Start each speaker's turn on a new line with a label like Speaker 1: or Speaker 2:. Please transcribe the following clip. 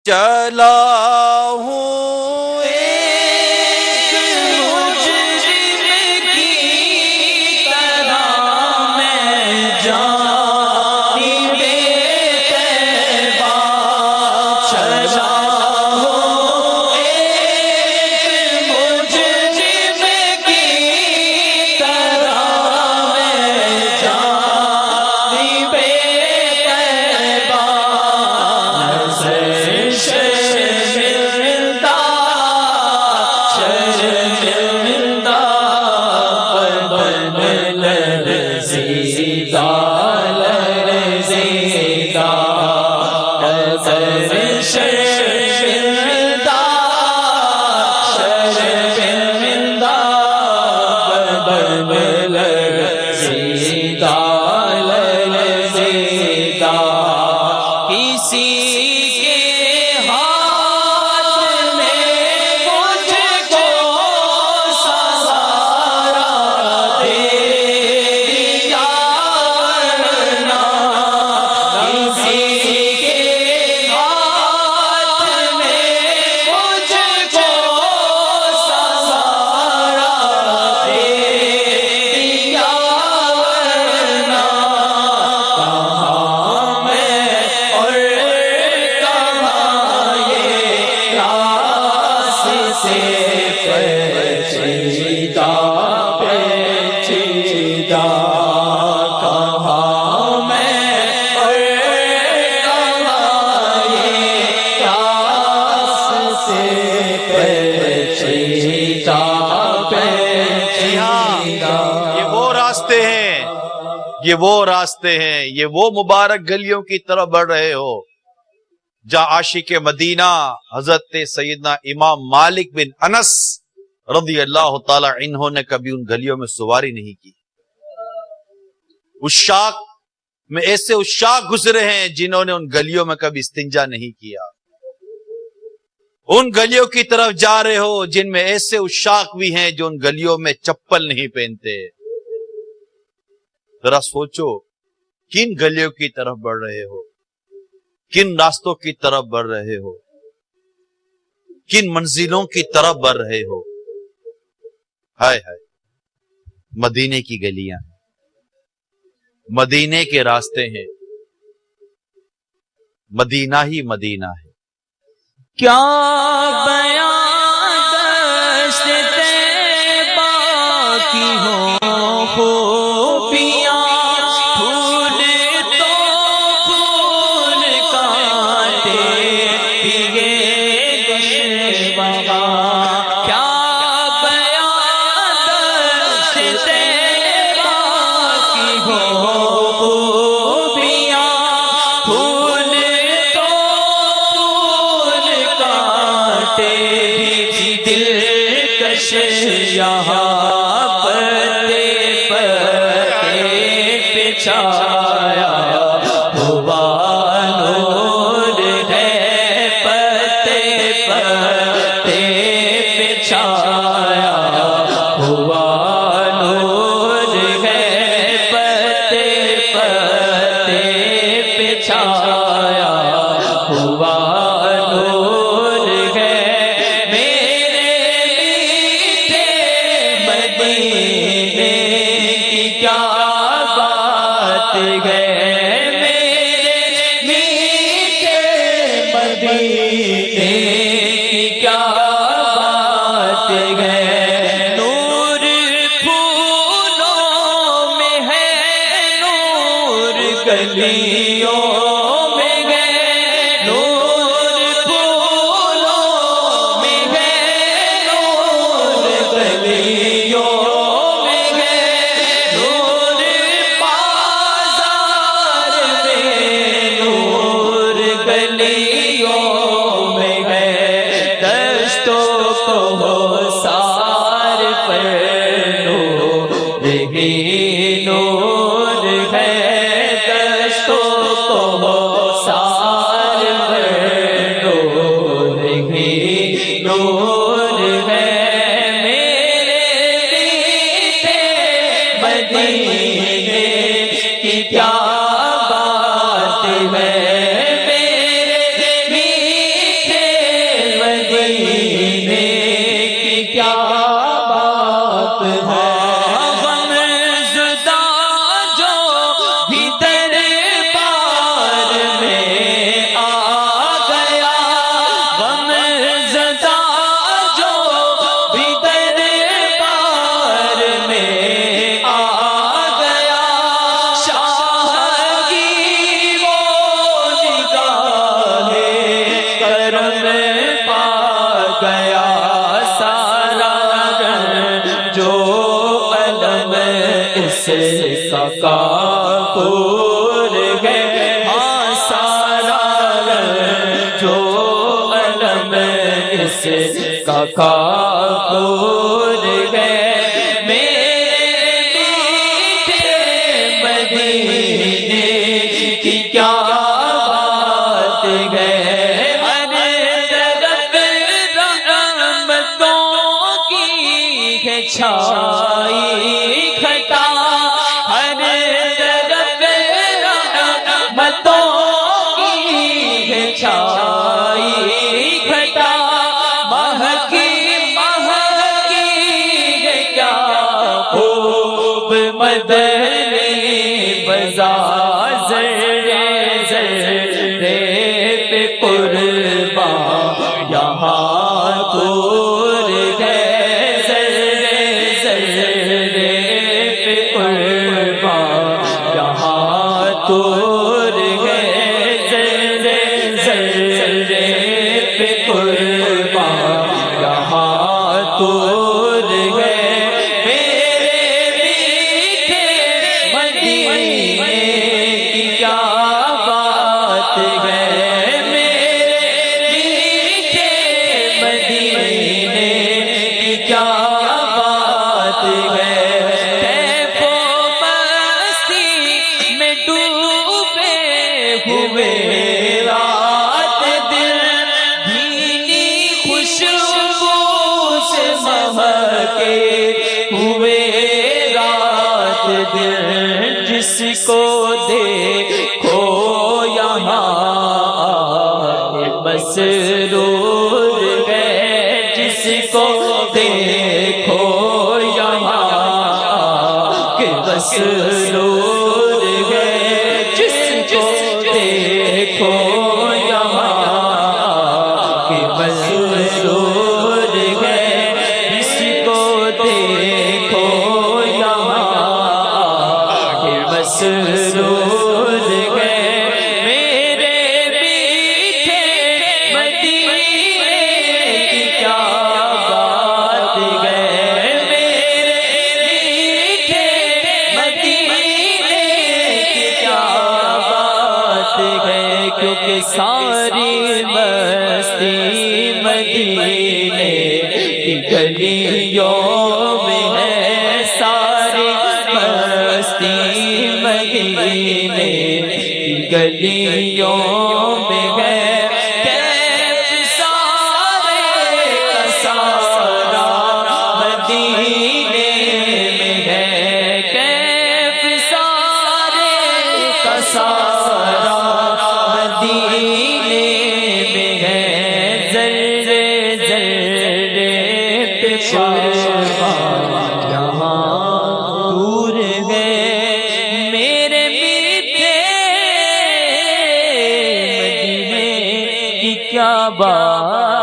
Speaker 1: چلا ہوں ایک مجرم کی طرح میں جانب طیبہ چلا ہوں ایک مجرم کی طرح میں جانب طیبہ
Speaker 2: یہ وہ راستے ہیں، یہ وہ مبارک گلیوں کی طرف بڑھ رہے ہو جہاں عاشق مدینہ حضرت سیدنا امام مالک بن انس رضی اللہ تعالی عنہ نے کبھی ان گلیوں میں سواری نہیں کی۔ عشاق میں ایسے عشاق گزرے ہیں جنہوں نے ان گلیوں میں کبھی استنجا نہیں کیا۔ ان گلیوں کی طرف جا رہے ہو جن میں ایسے عشاق بھی ہیں جو ان گلیوں میں چپل نہیں پہنتے۔ ذرا سوچو کن گلیوں کی طرف بڑھ رہے ہو، کن راستوں کی طرف بڑھ رہے ہو، کن منزلوں کی طرف بڑھ رہے ہو۔ ہائے ہائے، مدینے کی گلیاں ہیں، مدینے کے راستے ہیں، مدینہ ہی مدینہ ہے۔
Speaker 1: کیا بیان دشت طیبہ کی ہوں خوبیاں، پھول تو پھول کاٹے پیے گشوارا۔ کیا بیان دشت طیبہ کی ہوں خوبیاں، پھول تو دلکش یہاں پتے پتے پہ چھایا ہوا نور ہے، پتے پتے پہ چھایا ہوا نور ہے، پتے پتے پہ چھایا ہوا نور ہے۔ کرم پا گیا سارا جو علم اس کا کافور ہے ہاں سارا جو علم اس کا کافور ہے میرے میٹھے مدینے کی کیا بات ہے ہر طرف رحمتوں کی ہے چھائی کھٹا ہر طرف رحمتوں کی ہے چھائی کھٹا مہکی ہے کیا خوب مدنی بازار زرے پہ قربان یہاں دور ہے زرے پہ قربان یہاں دور ہے زرے پہ قربان یہاں دور ہے میرے میٹھے مدینے کی کیا بات ہے میرے میٹھے مدینے کی کیا بات ہے کیف و مستی میں ڈوبے ہوئے رات دل بھینی خوشبو سے مہکے ہوئے رات دل جس کو دیکھو یہاں مسرور ہے جس کو دیکھو یہاں مسرور ہے جس کو دیکھو یہاں مسرور ہے جس کو دیکھو یہاں مسرور ہے میرے میٹھے مدینے کی کیا بات ہے میرے میٹھے مدینے کی کیا بات ہے کیونکہ ساری مستی مدینے کی گلیوں میں ہے ساری مستی مدینے کی گلیوں میں ہے کیف سارے کا سارا مدینے میں ہے کیف سارے کا سارا مدینے میں ہے ذرے پہ قربان یہاں دور ہے میرے میٹھے مدینے کی کیا بات